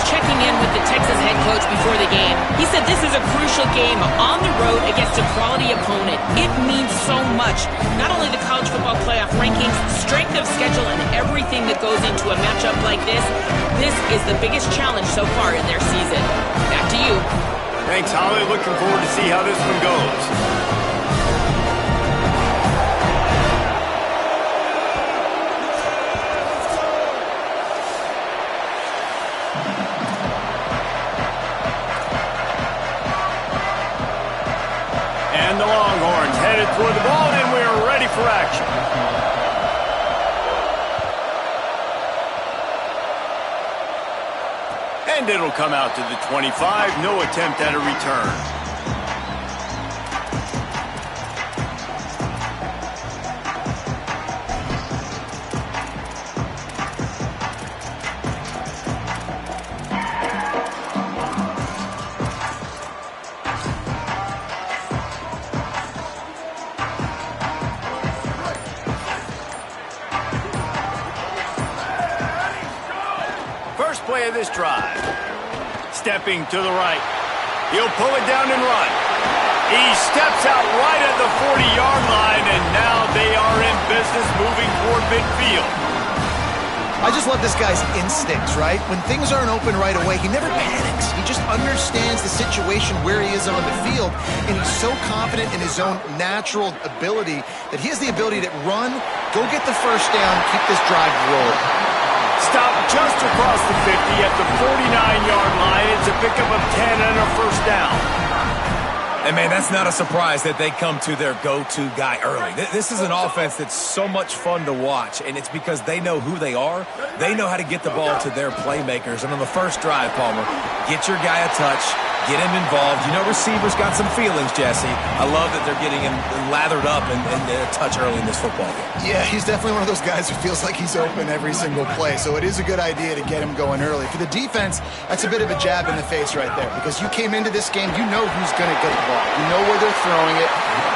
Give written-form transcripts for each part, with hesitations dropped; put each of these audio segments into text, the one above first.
checking in with the Texas head coach before the game. He said this is a crucial game on the road against a quality opponent. It means so much. Not only the college football playoff rankings, strength of schedule, and everything that goes into a matchup like this. This is the biggest challenge so far in their season. Back to you. Thanks, Holly. Looking forward to see how this one goes. And the Longhorns headed toward the ball, and we're ready for action. And it'll come out to the 25. No attempt at a return. First play of this drive. Stepping to the right. He'll pull it down and run. He steps out right at the 40-yard line, and now they are in business moving toward midfield. I just love this guy's instincts, right? When things aren't open right away, he never panics. He just understands the situation where he is on the field, and he's so confident in his own natural ability that he has the ability to run, go get the first down, keep this drive rolling. Stop just across the 50 at the 49-yard line. It's a pickup of 10 and a first down. And, man, that's not a surprise that they come to their go-to guy early. This is an offense that's so much fun to watch, and it's because they know who they are. They know how to get the ball to their playmakers. And on the first drive, Palmer, get your guy a touch, get him involved. You know receivers got some feelings, Jesse. I love that they're getting him lathered up and a touch early in this football game. Yeah, he's definitely one of those guys who feels like he's open every single play, so it is a good idea to get him going early. For the defense, that's a bit of a jab in the face right there, because you came into this game, you know who's going to get the ball. You know where they're throwing it.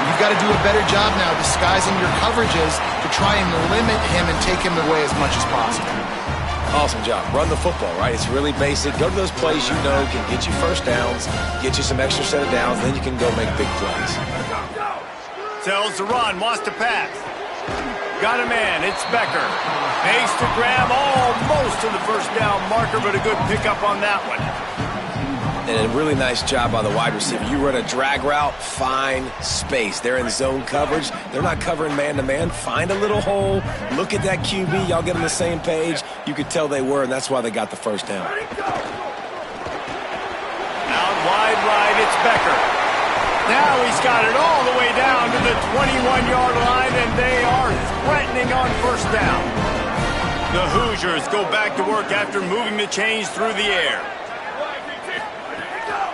You've got to do a better job now disguising your coverages to try and limit him and take him away as much as possible. Awesome job. Run the football, right? It's really basic. Go to those plays you know can get you first downs, get you some extra set of downs, then you can go make big plays. Tells the run, wants to pass. Got a man, it's Becker. Makes the grab almost to the first down marker, but a good pickup on that one. And a really nice job by the wide receiver. You run a drag route, find space. They're in zone coverage. They're not covering man-to-man. Find a little hole. Look at that QB. Y'all get on the same page. You could tell they were, and that's why they got the first down. Out wide right, it's Becker. Now he's got it all the way down to the 21-yard line, and they are threatening on first down. The Hoosiers go back to work after moving the chains through the air.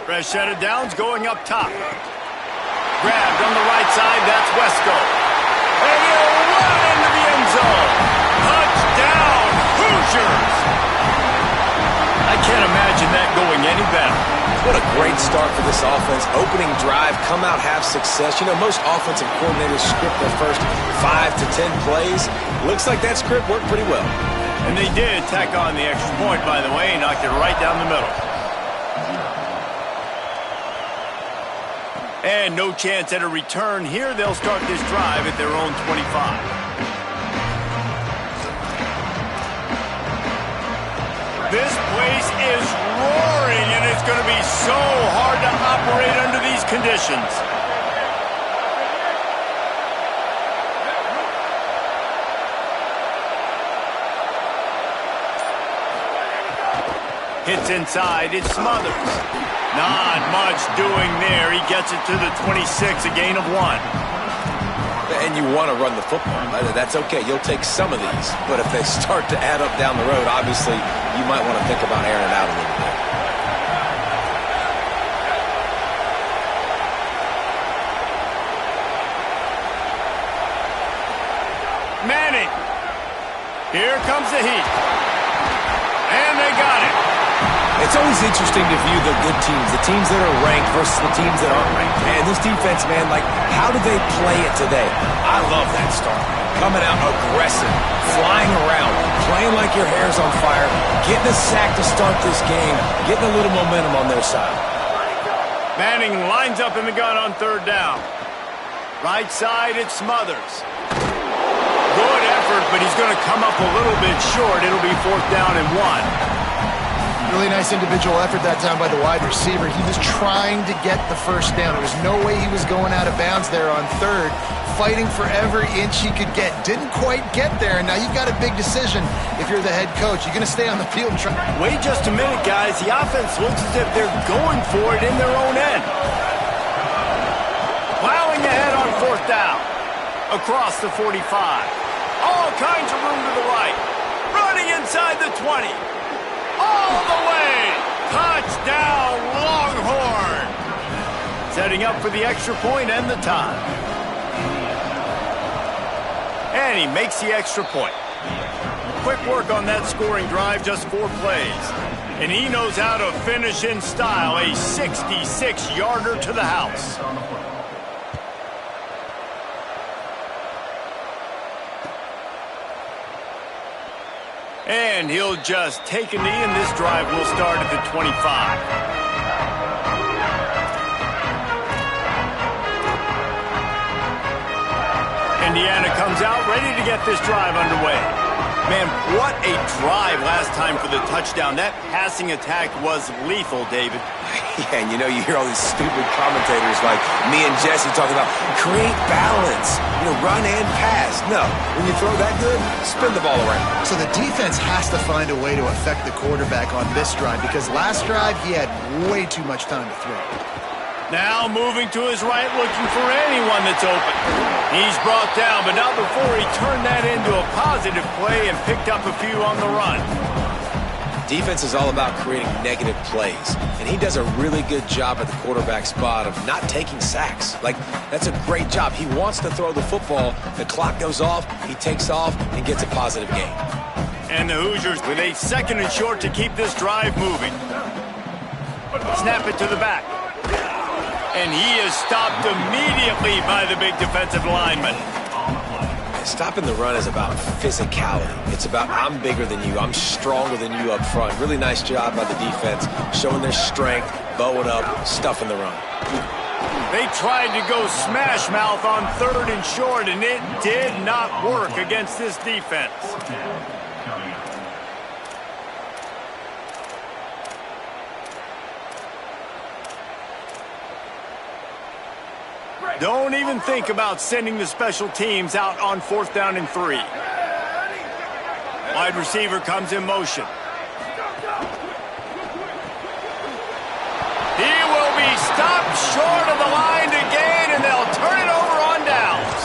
Fresh set of downs going up top. Grabbed on the right side, that's Wesco. And he'll run into the end zone. Touchdown, Hoosiers! I can't imagine that going any better. What a great start for this offense. Opening drive, come out, have success. You know, most offensive coordinators script their first 5 to 10 plays. Looks like that script worked pretty well. And they did tack on the extra point, by the way, knocked it right down the middle. And no chance at a return here. They'll start this drive at their own 25. This place is roaring, and it's going to be so hard to operate under these conditions. Hits inside, it's Smothers. Not much doing there. He gets it to the 26, a gain of 1. And you want to run the football. That's okay. You'll take some of these. But if they start to add up down the road, obviously you might want to think about airing it out a little bit. Manning. Here comes the heat. And they got it. It's always interesting to view the good teams, the teams that are ranked versus the teams that aren't ranked. And this defense, man, like, how do they play it today? I love that start. Coming out aggressive, flying around, playing like your hair's on fire, getting a sack to start this game, getting a little momentum on their side. Manning lines up in the gun on third down. Right side, it's Smothers. Good effort, but he's going to come up a little bit short. It'll be 4th down and 1. Really nice individual effort that time by the wide receiver. He was trying to get the first down. There was no way he was going out of bounds there on third, fighting for every inch he could get. Didn't quite get there, and now you've got a big decision if you're the head coach. You're going to stay on the field and try. Wait just a minute, guys. The offense looks as if they're going for it in their own end. Plowing ahead on 4th down. Across the 45. All kinds of room to the right. Running inside the 20. All the way! Touchdown, Longhorn! Setting up for the extra point and the time. And he makes the extra point. Quick work on that scoring drive, just 4 plays. And he knows how to finish in style, a 66-yarder to the house. And he'll just take a knee, and this drive will start at the 25. Indiana comes out ready to get this drive underway. Man, what a drive last time for the touchdown. That passing attack was lethal, David. Yeah, and you know, you hear all these stupid commentators like me and Jesse talking about create balance, run and pass. No, when you throw that good, spin the ball around. So the defense has to find a way to affect the quarterback on this drive, because last drive he had way too much time to throw. Now moving to his right, looking for anyone that's open. He's brought down, but not before he turned that into a positive play and picked up a few on the run. Defense is all about creating negative plays, and he does a really good job at the quarterback spot of not taking sacks. Like, that's a great job. He wants to throw the football. The clock goes off, he takes off, and gets a positive gain. And the Hoosiers with a 2nd and short to keep this drive moving. Snap it to the back. And he is stopped immediately by the big defensive lineman. Stopping the run is about physicality. It's about I'm bigger than you, I'm stronger than you up front. Really nice job by the defense, showing their strength, bowing up, stuffing the run. They tried to go smash mouth on 3rd and short, and it did not work against this defense. Don't even think about sending the special teams out on 4th down and 3. Wide receiver comes in motion. He will be stopped short of the line to gain, and they'll turn it over on downs.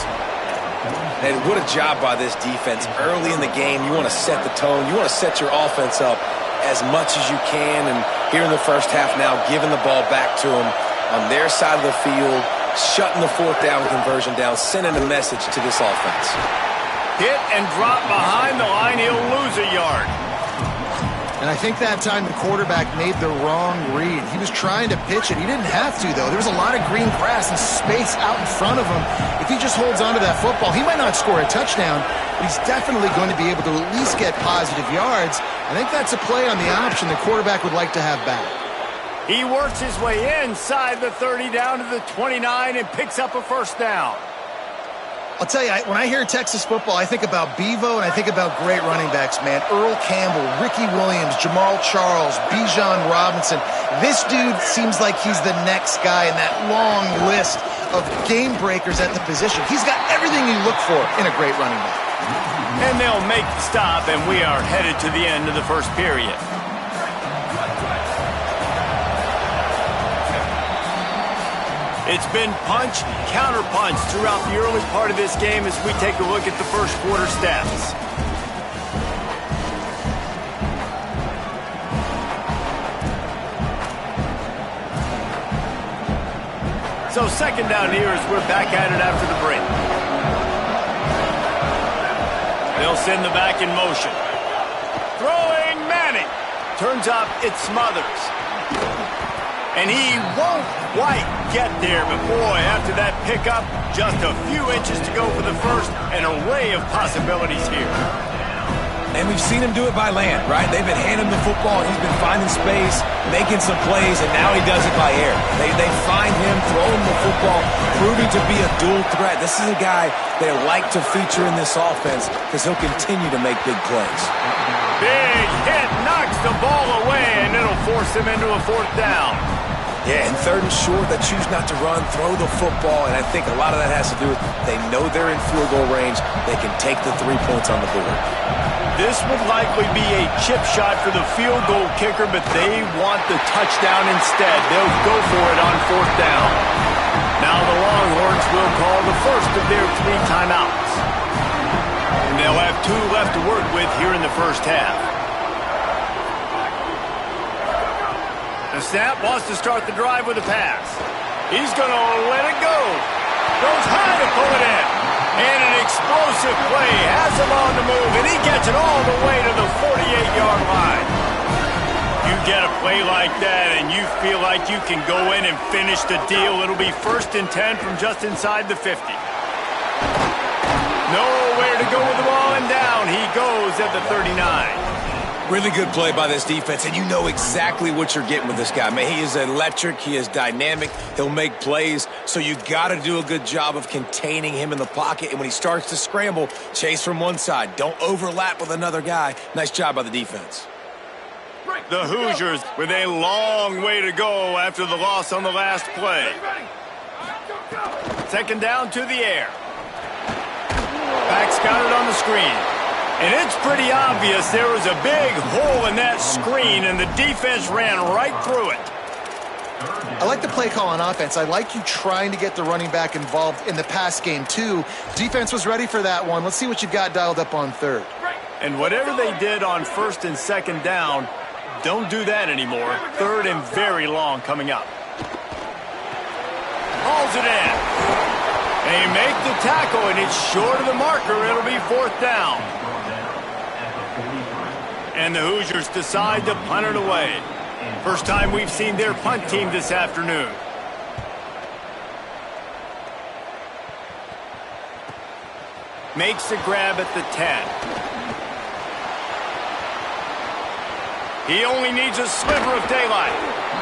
And what a job by this defense. Early in the game, you want to set the tone. You want to set your offense up as much as you can. And here in the first half now, giving the ball back to them on their side of the field, shutting the 4th down conversion down, sending a message to this offense. Hit and drop behind the line. He'll lose a yard. And I think that time the quarterback made the wrong read. He was trying to pitch it. He didn't have to, though. There was a lot of green grass and space out in front of him. If he just holds on to that football, he might not score a touchdown, but he's definitely going to be able to at least get positive yards. I think that's a play on the option the quarterback would like to have back. He works his way inside the 30 down to the 29 and picks up a 1st down. I'll tell you, when I hear Texas football, I think about Bevo and I think about great running backs, man. Earl Campbell, Ricky Williams, Jamal Charles, Bijan Robinson. This dude seems like he's the next guy in that long list of game breakers at the position. He's got everything you look for in a great running back. And they'll make the stop, and we are headed to the end of the 1st period. It's been punch, counter-punch throughout the early part of this game as we take a look at the 1st quarter stats. So 2nd down here as we're back at it after the break. They'll send the back in motion. Throwing Manning. Turns up, it's Smothers. And he won't quite get there, but boy, after that pickup, just a few inches to go for the first. An array of possibilities here. And we've seen him do it by land, right? They've been handing him the football. He's been finding space, making some plays, and now he does it by air. They find him, throw him the football, proving to be a dual threat. This is a guy they like to feature in this offense because he'll continue to make big plays. Big hit, knocks the ball away, and it'll force him into a fourth down. Yeah, and third and short, they choose not to run, throw the football, and I think a lot of that has to do with they know they're in field goal range. They can take the 3 points on the board. This would likely be a chip shot for the field goal kicker, but they want the touchdown instead. They'll go for it on fourth down. Now the Longhorns will call the first of their 3 timeouts. And they'll have 2 left to work with here in the first half. The snap wants to start the drive with a pass. He's going to let it go. Goes high to pull it in. And an explosive play has him on the move, and he gets it all the way to the 48-yard line. You get a play like that, and you feel like you can go in and finish the deal. It'll be 1st and 10 from just inside the 50. Nowhere to go with the ball, and down he goes at the 39. Really good play by this defense, and you know exactly what you're getting with this guy. Man, he is electric. He is dynamic. He'll make plays, so you got to do a good job of containing him in the pocket. And when he starts to scramble, chase from one side. Don't overlap with another guy. Nice job by the defense. The Hoosiers with a long way to go after the loss on the last play. 2nd down to the air. Back's got it on the screen. And it's pretty obvious there was a big hole in that screen, and the defense ran right through it. I like the play call on offense. I like you trying to get the running back involved in the pass game, too. Defense was ready for that one. Let's see what you've got dialed up on 3rd. And whatever they did on 1st and 2nd down, don't do that anymore. 3rd and very long coming up. Hauls it in. They make the tackle, and it's short of the marker. It'll be 4th down. And the Hoosiers decide to punt it away. First time we've seen their punt team this afternoon. Makes the grab at the 10. He only needs a sliver of daylight.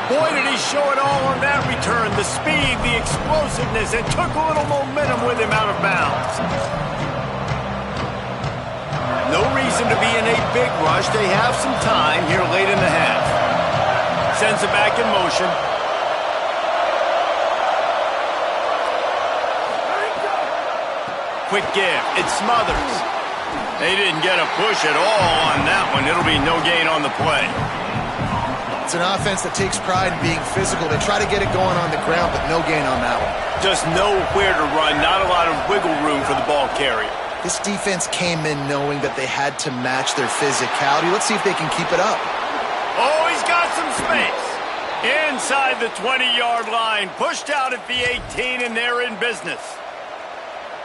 Boy, did he show it all on that return. The speed, the explosiveness, and took a little momentum with him out of bounds. No reason to be in a big rush. They have some time here late in the half. Sends it back in motion. Quick give. It's Smothers. They didn't get a push at all on that one. It'll be no gain on the play. It's an offense that takes pride in being physical. They try to get it going on the ground, but no gain on that one. Just nowhere to run. Not a lot of wiggle room for the ball carrier. This defense came in knowing that they had to match their physicality. Let's see if they can keep it up. Oh, he's got some space. Inside the 20-yard line. Pushed out at the 18, and they're in business.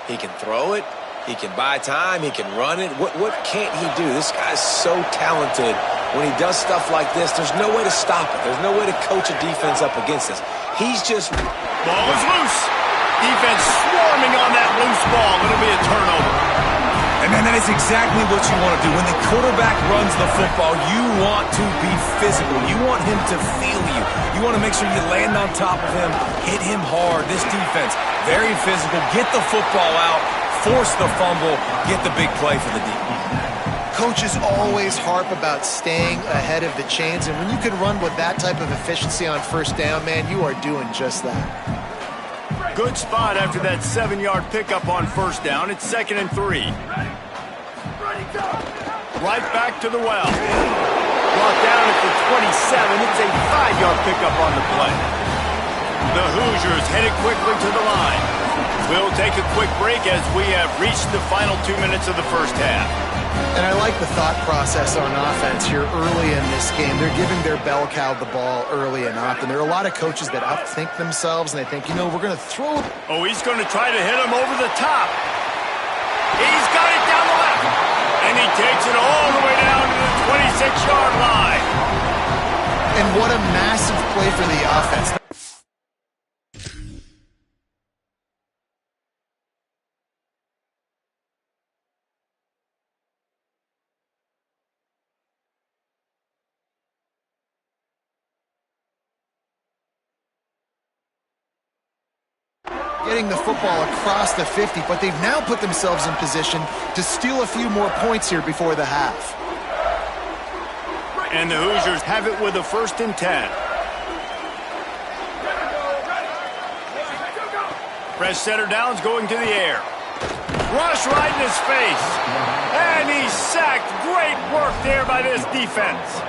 He can throw it. He can buy time. He can run it. What can't he do? This guy's so talented. When he does stuff like this, there's no way to stop it. There's no way to coach a defense up against this. He's just... Ball is loose. Defense swarming on that loose ball. It'll be a turnover. And man, that is exactly what you want to do. When the quarterback runs the football, you want to be physical. You want him to feel you. You want to make sure you land on top of him, hit him hard. This defense, very physical. Get the football out, force the fumble, get the big play for the defense. Coaches always harp about staying ahead of the chains, and when you can run with that type of efficiency on 1st down, man, you are doing just that. Good spot after that 7-yard pickup on 1st down. It's 2nd and 3. Right back to the well. Brought down at the 27. It's a 5-yard pickup on the play. The Hoosiers headed quickly to the line. We'll take a quick break as we have reached the final 2 minutes of the first half. And I like the thought process on offense here early in this game. They're giving their bell cow the ball early and often. There are a lot of coaches that outthink themselves, and they think, you know, we're going to throw it. Oh, he's going to try to hit him over the top. He's got it down the left. And he takes it all the way down to the 26-yard line. And what a massive play for the offense. Getting the football across the 50, but they've now put themselves in position to steal a few more points here before the half. And the Hoosiers have it with a 1st and 10. Fresh center downs going to the air. Rush right in his face. And he's sacked. Great work there by this defense.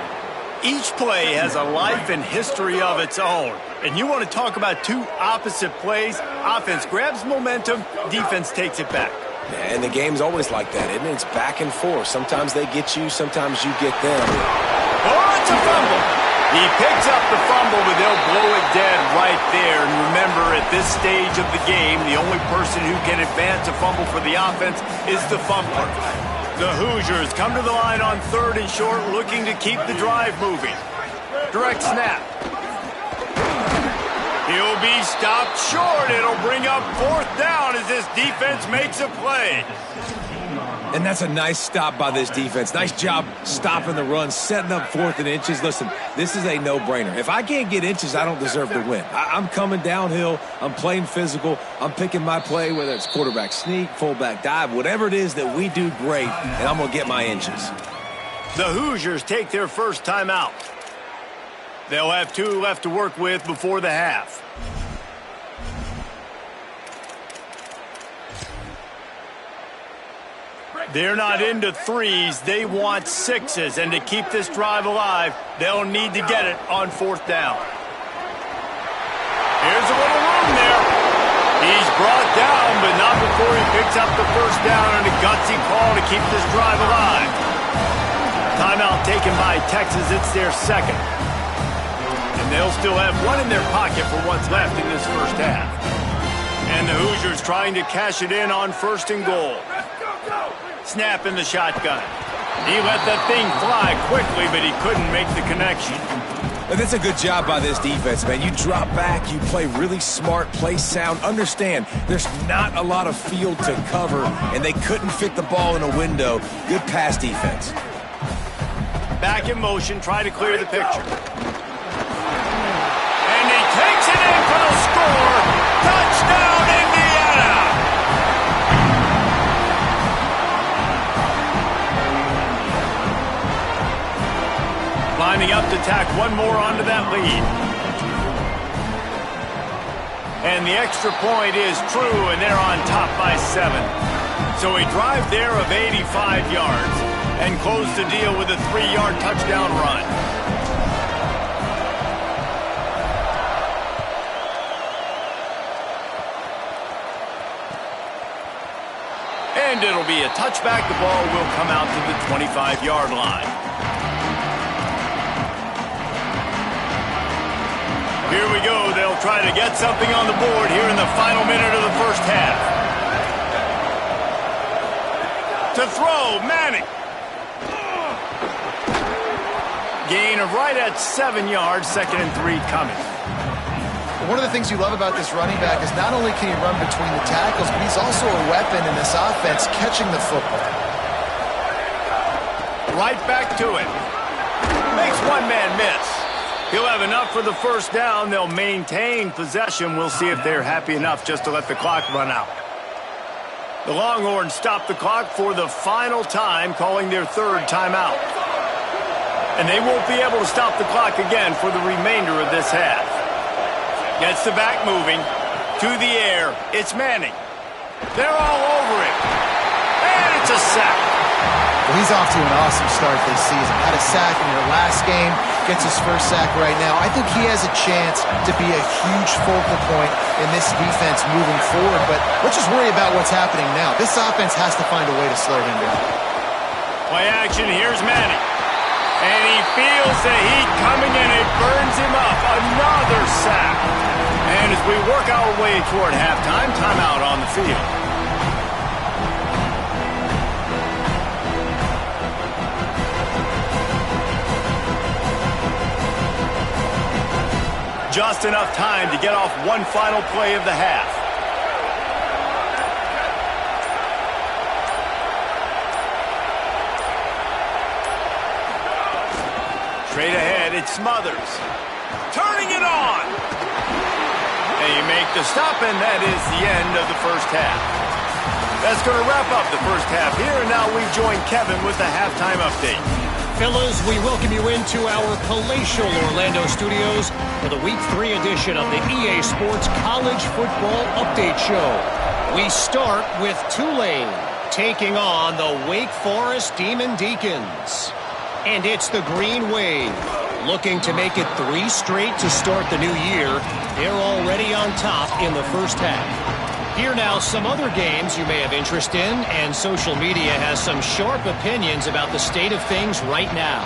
Each play has a life and history of its own. And you want to talk about two opposite plays. Offense grabs momentum, defense takes it back. Yeah, and the game's always like that, isn't it? It's back and forth. Sometimes they get you, sometimes you get them. Oh, it's a fumble. He picks up the fumble, but they'll blow it dead right there. And remember, at this stage of the game, the only person who can advance a fumble for the offense is the fumbler. The Hoosiers come to the line on 3rd and short, looking to keep the drive moving. Direct snap. He'll be stopped short. It'll bring up 4th down as this defense makes a play. And that's a nice stop by this defense. Nice job stopping the run, setting up 4th and inches. Listen, this is a no-brainer. If I can't get inches, I don't deserve to win. I'm coming downhill. I'm playing physical. I'm picking my play, whether it's quarterback sneak, fullback dive, whatever it is that we do great, and I'm going to get my inches. The Hoosiers take their first timeout. They'll have 2 left to work with before the half. They're not into 3s. They want 6s. And to keep this drive alive, they'll need to get it on 4th down. Here's a little room there. He's brought down, but not before he picks up the 1st down and a gutsy call to keep this drive alive. Timeout taken by Texas. It's their 2nd. And they'll still have 1 in their pocket for what's left in this first half. And the Hoosiers trying to cash it in on 1st and goal. Snap in the shotgun. He let that thing fly quickly, but he couldn't make the connection. And that's a good job by this defense, man. You drop back, you play really smart, play sound. Understand, there's not a lot of field to cover, and they couldn't fit the ball in a window. Good pass defense. Back in motion, try to clear the picture. And he takes it in for the score. Touchdown, Indiana! Lining up to tack one more onto that lead. And the extra point is true, and they're on top by 7. So a drive there of 85 yards and close the deal with a 3-yard touchdown run. And it'll be a touchback. The ball will come out to the 25-yard line. Here we go. They'll try to get something on the board here in the final minute of the first half. To throw, Manning. Gain of right at 7 yards, 2nd and 3 coming. One of the things you love about this running back is not only can he run between the tackles, but he's also a weapon in this offense catching the football. Right back to it. Makes one man miss. He'll have enough for the 1st down. They'll maintain possession. We'll see if they're happy enough just to let the clock run out. The Longhorns stop the clock for the final time, calling their 3rd timeout. And they won't be able to stop the clock again for the remainder of this half. Gets the back moving. To the air. It's Manning. They're all over it. And it's a sack. Well, he's off to an awesome start this season. Had a sack in their last game. Gets his 1st sack right now. I think he has a chance to be a huge focal point in this defense moving forward. But let's just worry about what's happening now. This offense has to find a way to slow him down. Play action. Here's Manning. And he feels the heat coming and it burns him up. Another sack. And as we work our way toward halftime, timeout on the field. Just enough time to get off one final play of the half. Straight ahead, it's Smothers. Turning it on. They make the stop, and that is the end of the first half. That's going to wrap up the first half here, and now we join Kevin with the halftime update. Fellas, we welcome you into our palatial Orlando studios for the Week 3 edition of the EA Sports College Football Update Show. We start with Tulane taking on the Wake Forest Demon Deacons. And it's the Green Wave looking to make it 3 straight to start the new year. They're already on top in the first half. Here now, some other games you may have interest in, and social media has some sharp opinions about the state of things right now.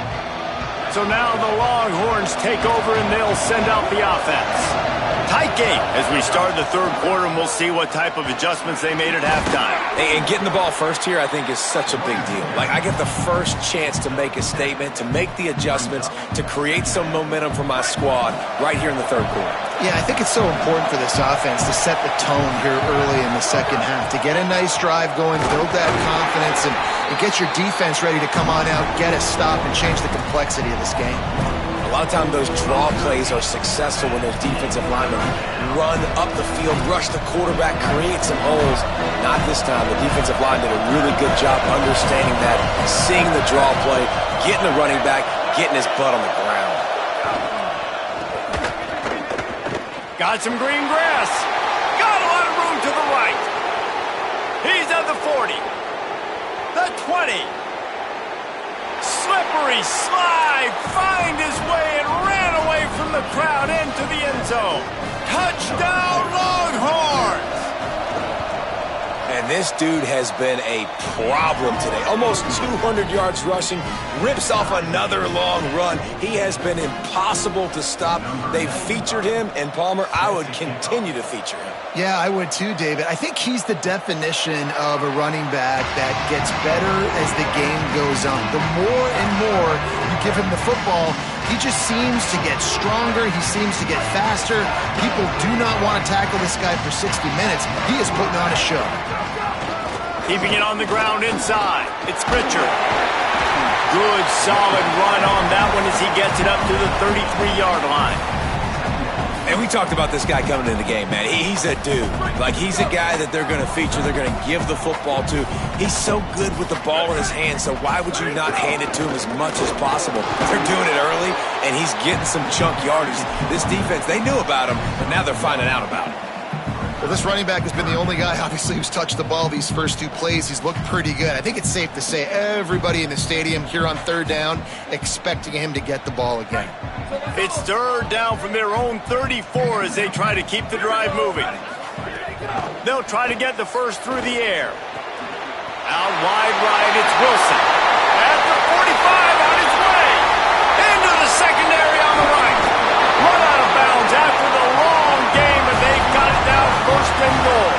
So now the Longhorns take over and they'll send out the offense. Tight game as we start the third quarter, and we'll see what type of adjustments they made at halftime. And getting the ball first here, I think, is such a big deal. Like, I get the first chance to make a statement, to make the adjustments, to create some momentum for my squad right here in the third quarter. Yeah, I think it's so important for this offense to set the tone here early in the second half, to get a nice drive going, build that confidence, and get your defense ready to come on out, get a stop, and change the complexity of this game. A lot of times those draw plays are successful when those defensive linemen run up the field, rush the quarterback, create some holes. Not this time. The defensive line did a really good job understanding that, seeing the draw play, getting the running back, getting his butt on the ground. Got some green grass. Got a lot of room to the right. He's at the 40. The 20. Slippery slide, find his way and ran away from the crowd into the end zone. Touchdown, Longhorns! And this dude has been a problem today. Almost 200 yards rushing, rips off another long run. He has been impossible to stop. They've featured him, and Palmer, I would continue to feature him. Yeah, I would too, David. I think he's the definition of a running back that gets better as the game goes on. The more and more you give him the football, he just seems to get stronger. He seems to get faster. People do not want to tackle this guy for 60 minutes. He is putting on a show. Keeping it on the ground inside. It's Pritchard. Good, solid run on that one as he gets it up to the 33-yard line. And we talked about this guy coming into the game, man. He's a dude. Like, he's a guy that they're going to feature, they're going to give the football to. He's so good with the ball in his hands, so why would you not hand it to him as much as possible? They're doing it early, and he's getting some chunk yardage. This defense, they knew about him, but now they're finding out about him. Well, this running back has been the only guy, obviously, who's touched the ball these first 2 plays. He's looked pretty good. I think it's safe to say everybody in the stadium here on third down expecting him to get the ball again. It's third down from their own 34 as they try to keep the drive moving. They'll try to get the first through the air. Out wide right, it's Wilson. At the 45 on his way. Into the secondary on the right. Run out of bounds after the long game, and they've got it down first and goal.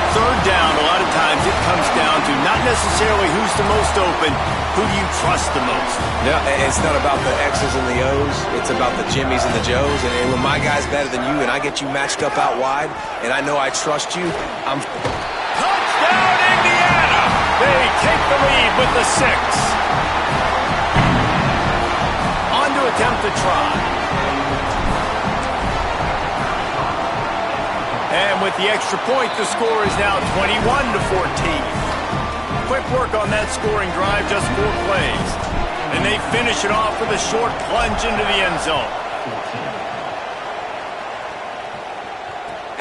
Third down, a lot of times it comes down to not necessarily who's the most open, who do you trust the most? Yeah, it's not about the X's and the O's. It's about the Jimmys and the Joes. And when my guy's better than you and I get you matched up out wide and I know I trust you, I'm... Touchdown, Indiana! They take the lead with the 6. On to attempt the try. And with the extra point, the score is now 21-14. Quick work on that scoring drive, just 4 plays. And they finish it off with a short plunge into the end zone.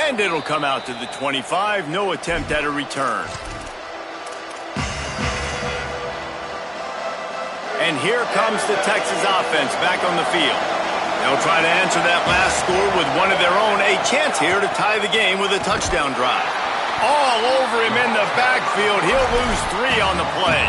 And it'll come out to the 25, no attempt at a return. And here comes the Texas offense back on the field. They'll try to answer that last score with one of their own. A chance here to tie the game with a touchdown drive. All over him in the backfield. He'll lose 3 on the play.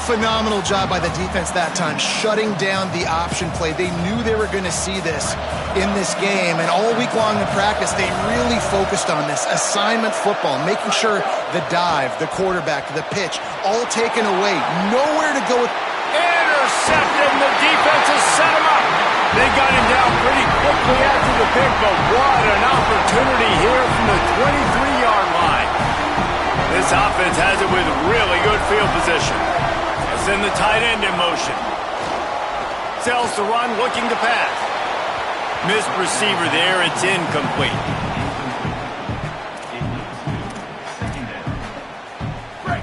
Phenomenal job by the defense that time, shutting down the option play. They knew they were going to see this in this game, and all week long in practice, they really focused on this. Assignment football, making sure the dive, the quarterback, the pitch, all taken away. Nowhere to go with... intercepted, and the defense has set him up. They got him down pretty quickly after the pick, but what an opportunity here from the 23-yard line. This offense has it with really good field position. As in the tight end in motion. Sells the run, looking to pass. Missed receiver there, it's incomplete.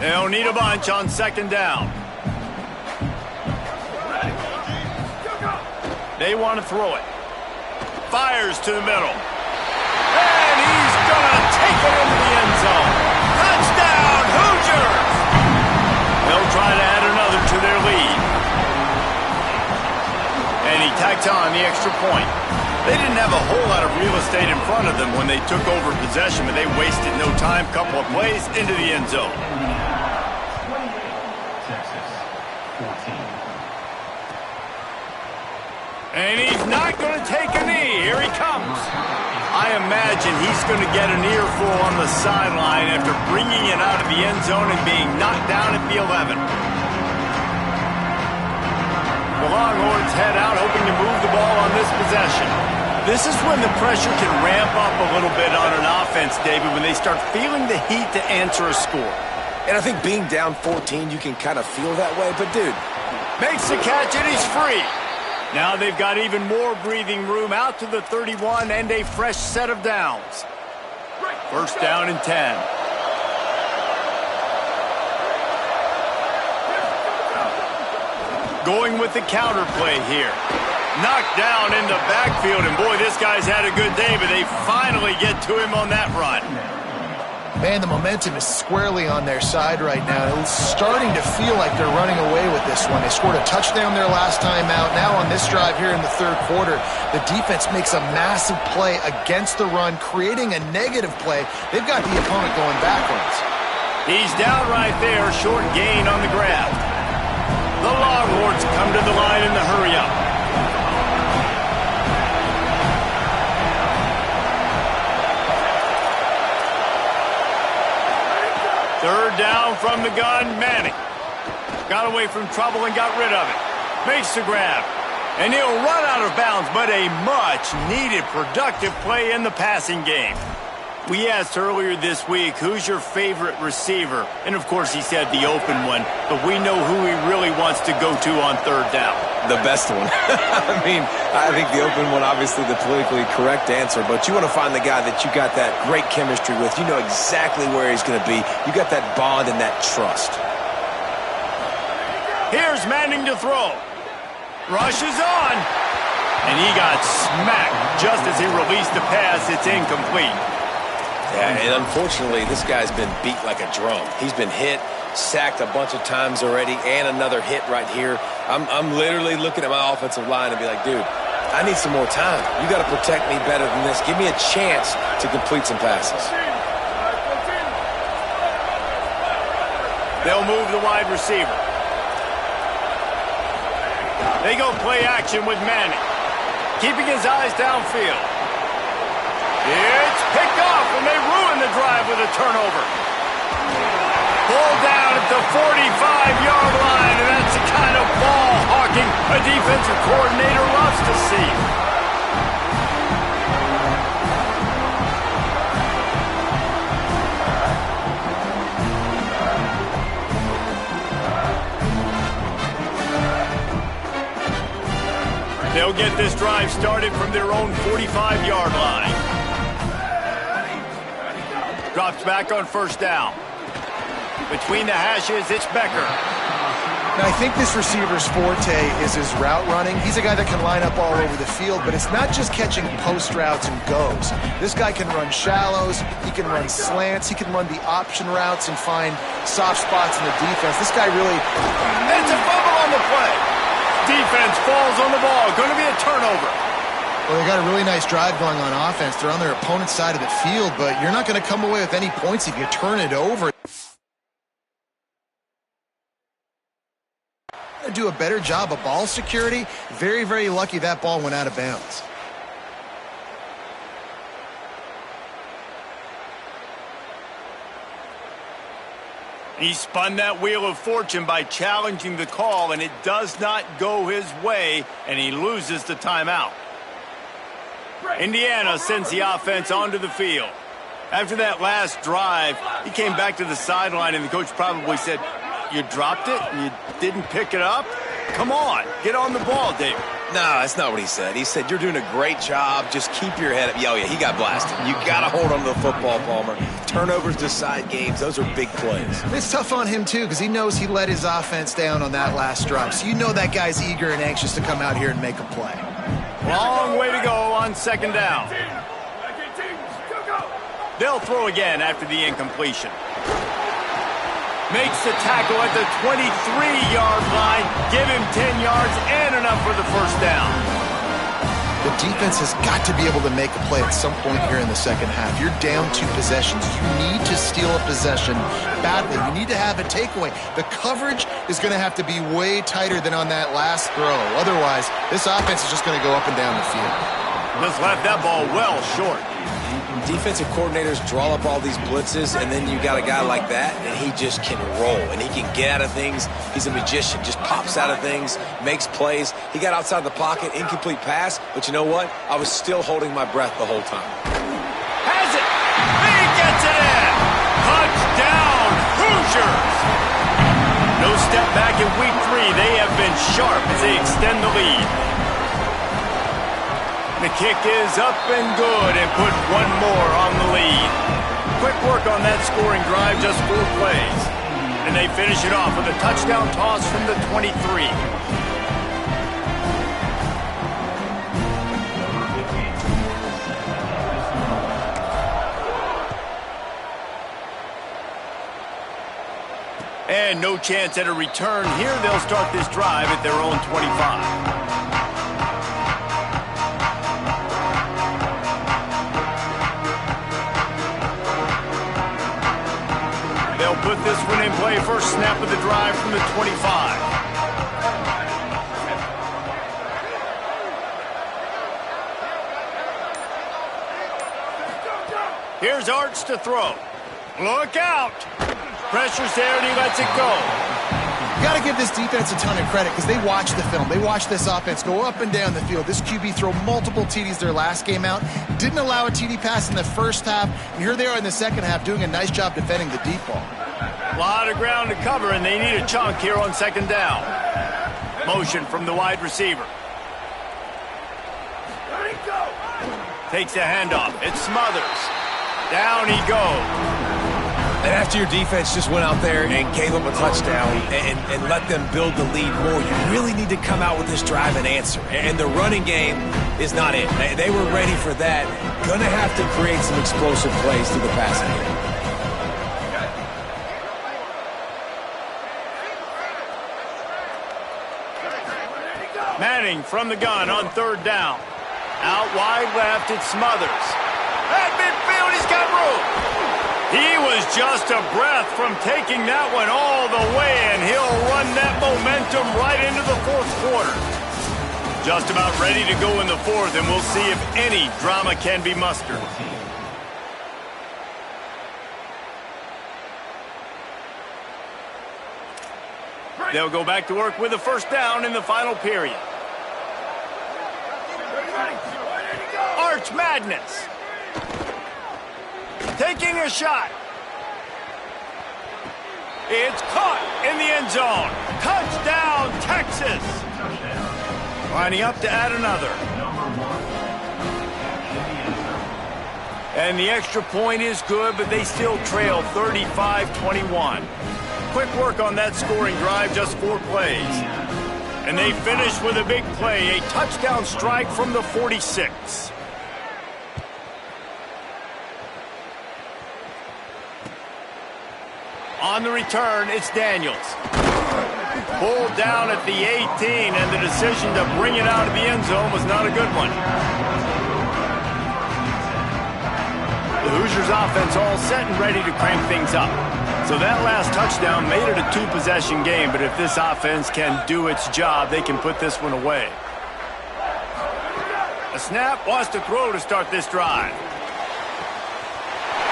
They'll need a bunch on second down. They want to throw it. Fires to the middle. And he's going to take it into the end zone. Touchdown, Hoosiers! They'll try to add another to their lead. And he tacked on the extra point. They didn't have a whole lot of real estate in front of them when they took over possession, but they wasted no time. Couple of plays into the end zone. And he's not going to take a knee. Here he comes. I imagine he's going to get an earful on the sideline after bringing it out of the end zone and being knocked down at the 11. The Longhorns head out, hoping to move the ball on this possession. This is when the pressure can ramp up a little bit on an offense, David, when they start feeling the heat to answer a score. And I think being down 14, you can kind of feel that way. But, dude, makes the catch and he's free. Now they've got even more breathing room out to the 31 and a fresh set of downs. First down and 10. Going with the counter play here. Knocked down in the backfield, and boy, this guy's had a good day, but they finally get to him on that run. Man, the momentum is squarely on their side right now. It's starting to feel like they're running away with this one. They scored a touchdown their last time out. Now on this drive here in the third quarter, the defense makes a massive play against the run, creating a negative play. They've got the opponent going backwards. He's down right there, short gain on the grab. The Longhorns come to the line in the hurry-up. Third down from the gun, Manning. Got away from trouble and got rid of it. Makes the grab. And he'll run out of bounds, but a much-needed productive play in the passing game. We asked earlier this week, who's your favorite receiver? And, of course, he said the open one, but we know who he really wants to go to on third down. The best one. I mean, I think the open one, obviously the politically correct answer, but you want to find the guy that you got that great chemistry with. You know exactly where he's going to be. You got that bond and that trust. Here's Manning to throw. Rushes on. And he got smacked just as he released the pass. It's incomplete. Yeah, and unfortunately, this guy's been beat like a drum. He's been hit, sacked a bunch of times already, and another hit right here. I'm literally looking at my offensive line and be like, dude, I need some more time. You got to protect me better than this. Give me a chance to complete some passes. They'll move the wide receiver. They go play action with Manning, keeping his eyes downfield. It's picked off, and they ruin the drive with a turnover. Pulled down at the 45-yard line, and that's the kind of ball hawking a defensive coordinator loves to see. They'll get this drive started from their own 45-yard line. Drops back on first down. Between the hashes, it's Becker. Now, I think this receiver's forte is his route running. He's a guy that can line up all over the field, but it's not just catching post routes and goes. This guy can run shallows, he can run slants, he can run the option routes and find soft spots in the defense. This guy really... It's a fumble on the play. Defense falls on the ball. Going to be a turnover. Well, they got a really nice drive going on offense. They're on their opponent's side of the field, but you're not going to come away with any points if you turn it over. Do a better job of ball security. Very, very lucky that ball went out of bounds. He spun that wheel of fortune by challenging the call, and it does not go his way, and he loses the timeout. Indiana sends the offense onto the field. After that last drive, he came back to the sideline, and the coach probably said, "You dropped it and you didn't pick it up? Come on, get on the ball, David." No, that's not what he said. He said, "You're doing a great job. Just keep your head up." Oh, yeah, he got blasted. You got to hold on to the football, Palmer. Turnovers decide games. Those are big plays. It's tough on him, too, because he knows he let his offense down on that last drive. So you know that guy's eager and anxious to come out here and make a play. Long way to go on second down. They'll throw again after the incompletion. Makes the tackle at the 23-yard line. Give him 10 yards and enough for the first down. The defense has got to be able to make a play at some point here in the second half. You're down 2 possessions. You need to steal a possession badly. You need to have a takeaway. The coverage is going to have to be way tighter than on that last throw. Otherwise, this offense is just going to go up and down the field. Just left that ball well short. Defensive coordinators draw up all these blitzes, and then you got a guy like that, and he just can roll, and he can get out of things. He's a magician, just pops out of things, makes plays. He got outside the pocket, incomplete pass, but you know what? I was still holding my breath the whole time. Has it! He gets it in! Touchdown, Hoosiers! No step back in week 3. They have been sharp as they extend the lead. The kick is up and good and put one more on the lead. Quick work on that scoring drive, just 4 plays. And they finish it off with a touchdown toss from the 23. And no chance at a return here. They'll start this drive at their own 25. They'll put this one in play. First snap of the drive from the 25. Here's Arch to throw. Look out! Pressure's there and he lets it go. You got to give this defense a ton of credit because they watch the film. They watch this offense go up and down the field. This QB throw multiple TDs their last game out. Didn't allow a TD pass in the first half. And here they are in the second half doing a nice job defending the deep ball. A lot of ground to cover, and they need a chunk here on second down. Motion from the wide receiver. Takes a handoff. It's Smothers. Down he goes. And after your defense just went out there and gave them a touchdown and let them build the lead more, you really need to come out with this drive and answer. And the running game is not it. They were ready for that. Going to have to create some explosive plays through the passing game. Manning from the gun on third down. Out wide left, it's Smothers. At midfield, he's got room. He was just a breath from taking that one all the way, and he'll run that momentum right into the fourth quarter. Just about ready to go in the fourth, and we'll see if any drama can be mustered. They'll go back to work with a first down in the final period. Arch Madness. Taking a shot. It's caught in the end zone. Touchdown, Texas. Lining up to add another. And the extra point is good, but they still trail 35-21. Quick work on that scoring drive, just 4 plays. And they finish with a big play, a touchdown strike from the 46. On the return, it's Daniels. Pulled down at the 18, and the decision to bring it out of the end zone was not a good one. The Hoosiers offense all set and ready to crank things up. So that last touchdown made it a 2-possession game, but if this offense can do its job, they can put this one away. A snap, wants to throw to start this drive.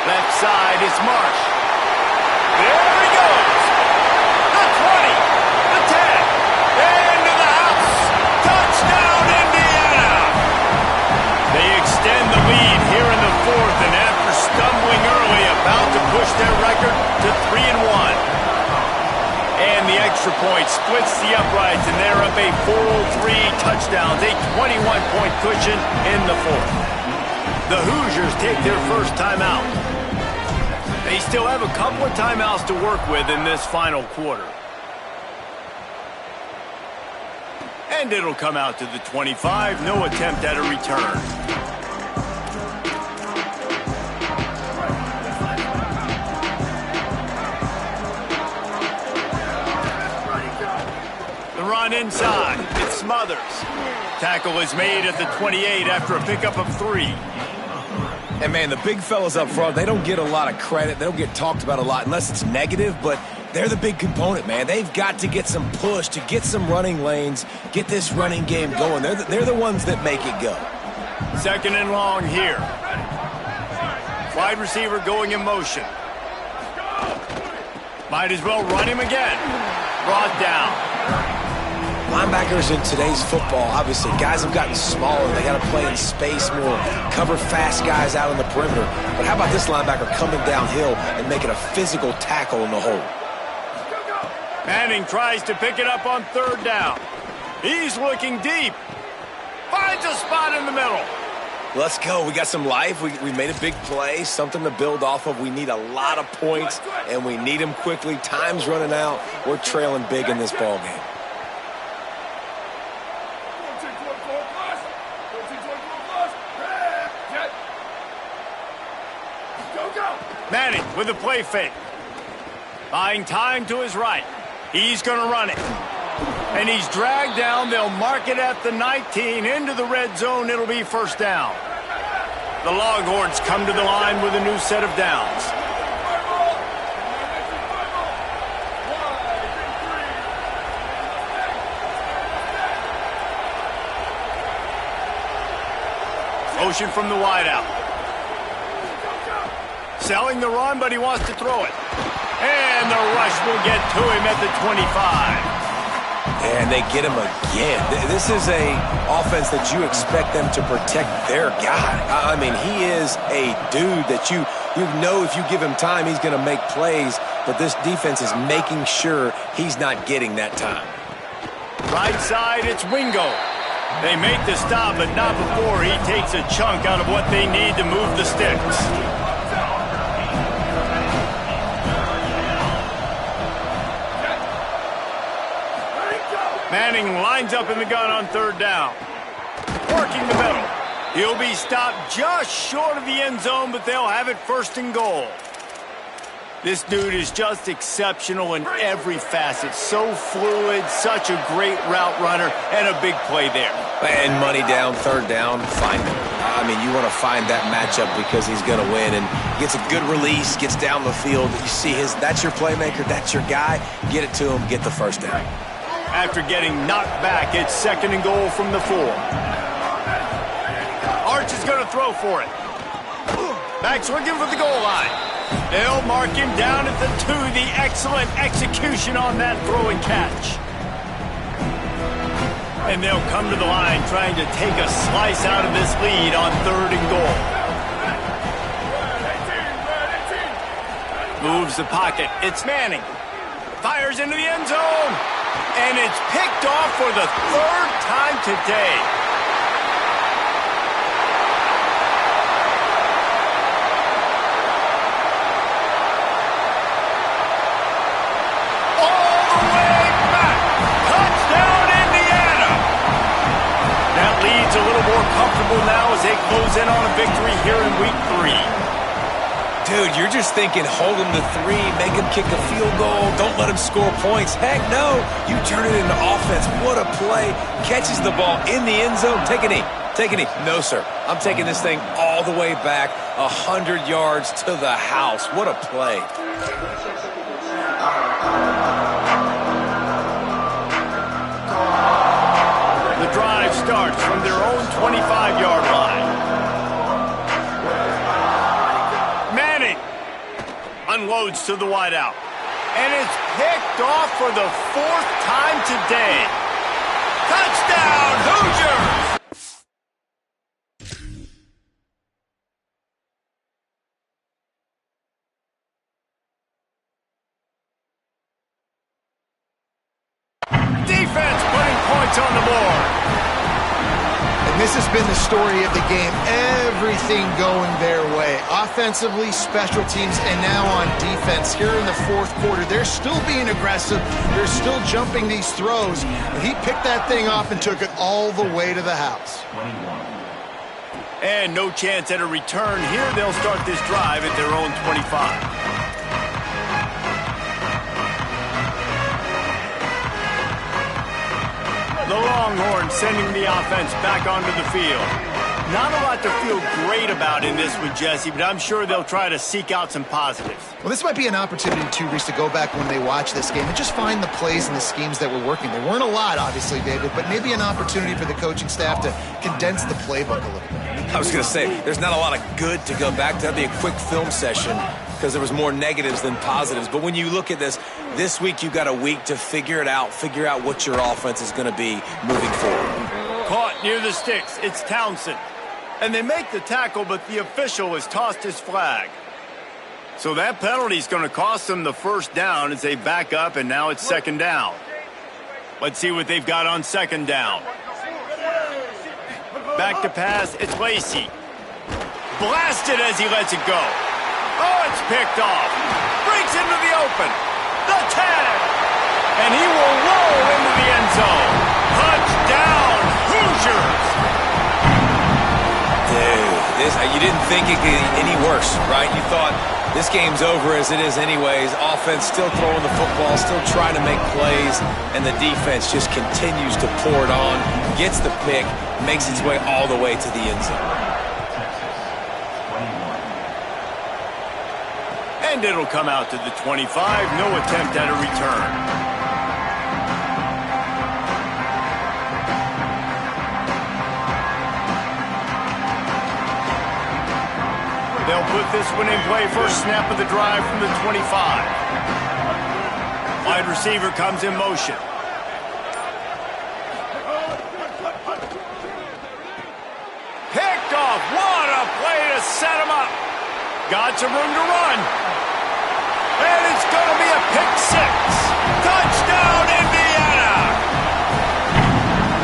Left side is Marsh. There he goes. extra point splits the uprights, and they're up a full 3 touchdowns, a 21-point cushion in the fourth. The Hoosiers take their first timeout. They still have a couple of timeouts to work with in this final quarter. And it'll come out to the 25. No attempt at a return. The run inside. It smothers. Tackle is made at the 28 after a pickup of 3. And, man, the big fellas up front, they don't get a lot of credit. They don't get talked about a lot unless it's negative, but they're the big component, man. They've got to get some push, to get some running lanes, get this running game going. They're the ones that make it go. Second and long here. Wide receiver going in motion. Might as well run him again. Brought down. Linebackers in today's football, obviously, guys have gotten smaller. They got to play in space more, cover fast guys out on the perimeter. But how about this linebacker coming downhill and making a physical tackle in the hole? Manning tries to pick it up on third down. He's looking deep. Finds a spot in the middle. Let's go. We got some life. We made a big play, something to build off of. We need a lot of points, and we need them quickly. Time's running out. We're trailing big in this ball game. Manning with a play fake. Buying time to his right. He's going to run it. And he's dragged down. They'll mark it at the 19. Into the red zone. It'll be first down. The Longhorns come to the line with a new set of downs. Motion from the wideout. Selling the run, but he wants to throw it. And the rush will get to him at the 25. And they get him again. This is a offense that you expect them to protect their guy. I mean, he is a dude that you know if you give him time, he's going to make plays. But this defense is making sure he's not getting that time. Right side, it's Wingo. They make the stop, but not before he takes a chunk out of what they need to move the sticks. Manning lines up in the gun on third down. Working the middle. He'll be stopped just short of the end zone, but they'll have it first and goal. This dude is just exceptional in every facet. So fluid, such a great route runner, and a big play there. And money down, third down, find him. I mean, you want to find that matchup because he's going to win. And gets a good release, gets down the field. You see that's your playmaker, that's your guy. Get it to him, get the first down. After getting knocked back, it's second and goal from the 4. Arch is going to throw for it. Back's looking for the goal line. They'll mark him down at the 2. The excellent execution on that throw and catch. And they'll come to the line trying to take a slice out of this lead on third and goal. Moves the pocket. It's Manning. Fires into the end zone. And it's picked off for the third time today. All the way back. Touchdown, Indiana. That lead's a little more comfortable now as they close in on a victory here in week 3. Dude, you're just thinking hold him to 3, make him kick a field goal, don't let him score points. Heck no, you turn it into offense. What a play. Catches the ball in the end zone. Take a knee. Take a knee. No, sir. I'm taking this thing all the way back 100 yards to the house. What a play. The drive starts from their own 25-yard line. Unloads to the wideout. And it's picked off for the 4th time today. Touchdown, Hoosiers! points on the board. And this has been the story of the game. Everything going their way. Offensively, special teams, and now on defense. Here in the fourth quarter, they're still being aggressive. They're still jumping these throws. And he picked that thing off and took it all the way to the house. And no chance at a return here. They'll start this drive at their own 25. The Longhorns sending the offense back onto the field. Not a lot to feel great about in this one, Jesse, but I'm sure they'll try to seek out some positives. Well, this might be an opportunity, too, Reese, to go back when they watch this game and just find the plays and the schemes that were working. There weren't a lot, obviously, David, but maybe an opportunity for the coaching staff to condense the playbook a little bit. I was going to say, there's not a lot of good to go back to. That'd be a quick film session because there was more negatives than positives. But when you look at this week you got a week to figure it out, figure out what your offense is going to be moving forward. Caught near the sticks. It's Townsend. And they make the tackle, but the official has tossed his flag. So that penalty is going to cost them the first down as they back up, and now it's second down. Let's see what they've got on second down. Back to pass, it's Lacey. Blasted as he lets it go. Oh, it's picked off. Breaks into the open. The tag. And he will roll into the end zone. Touchdown, Hoosiers. You didn't think it could get any worse, right? You thought this game's over as it is anyways. Offense still throwing the football, still trying to make plays, and the defense just continues to pour it on, gets the pick, makes its way all the way to the end zone. And it'll come out to the 25. No attempt at a return. They'll put this one in play. First snap of the drive from the 25. Wide receiver comes in motion. Picked off. What a play to set him up. Got some room to run. And it's going to be a pick six. Touchdown, Indiana.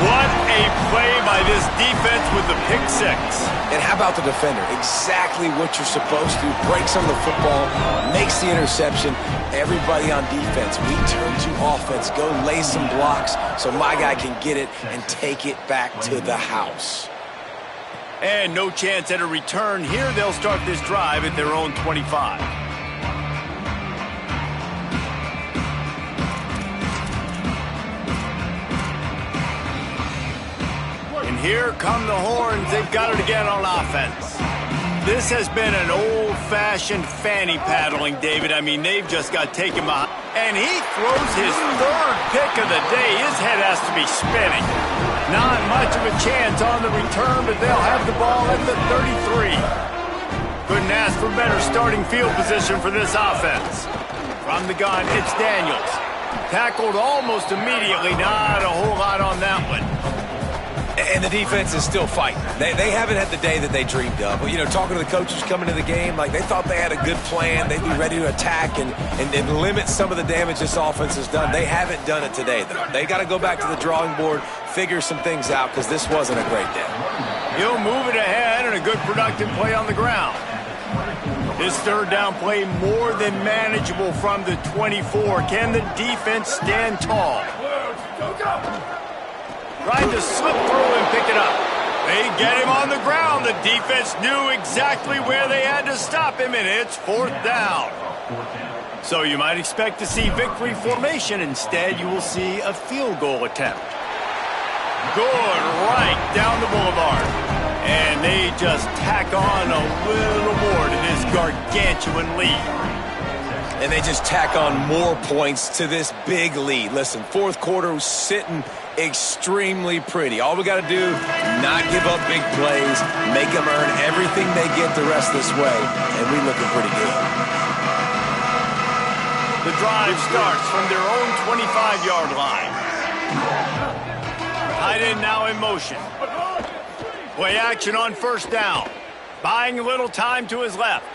What a play by this defense with the pick six. And how about the defender? Exactly what you're supposed to. Breaks on the football, makes the interception. Everybody on defense, we turn to offense. Go lay some blocks so my guy can get it and take it back to the house. And no chance at a return here. They'll start this drive at their own 25. Here come the Horns. They've got it again on offense. This has been an old-fashioned fanny paddling, David. I mean, they've just got taken behind. And he throws his third pick of the day. His head has to be spinning. Not much of a chance on the return, but they'll have the ball at the 33. Couldn't ask for better starting field position for this offense. From the gun, it's Daniels. Tackled almost immediately. Not a whole lot on that one. And the defense is still fighting. They haven't had the day that they dreamed of. But, you know, talking to the coaches coming to the game, like they thought they had a good plan. They'd be ready to attack and limit some of the damage this offense has done. They haven't done it today, though. They got to go back to the drawing board, figure some things out, because this wasn't a great day. He'll move it ahead and a good productive play on the ground. This third down play more than manageable from the 24. Can the defense stand tall? Trying to slip through and pick it up. They get him on the ground. The defense knew exactly where they had to stop him, and it's fourth down. So you might expect to see victory formation. Instead, you will see a field goal attempt. Good right down the boulevard. And they just tack on a little more to this gargantuan lead. And they just tack on more points to this big lead. Listen, fourth quarter was sitting extremely pretty. All we got to do, not give up big plays, make them earn everything they get the rest this way, and we looking pretty good. The drive starts from their own 25-yard line. Tight end now in motion. Play action on first down. Buying a little time to his left.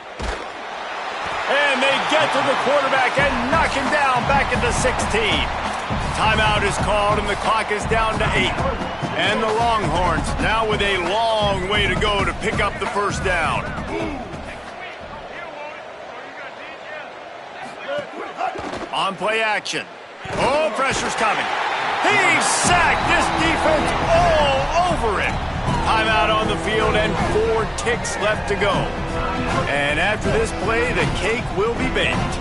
And they get to the quarterback and knock him down back at the 16. Timeout is called, and the clock is down to 8. And the Longhorns now with a long way to go to pick up the first down. On play action. Oh, pressure's coming. He's sacked. This defense all over it. Timeout on the field and 4 ticks left to go. And after this play, the cake will be baked.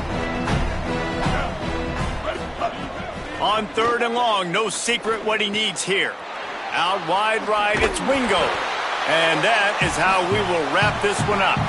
On 3rd and long, no secret what he needs here. Out wide right, it's Wingo. And that is how we will wrap this one up.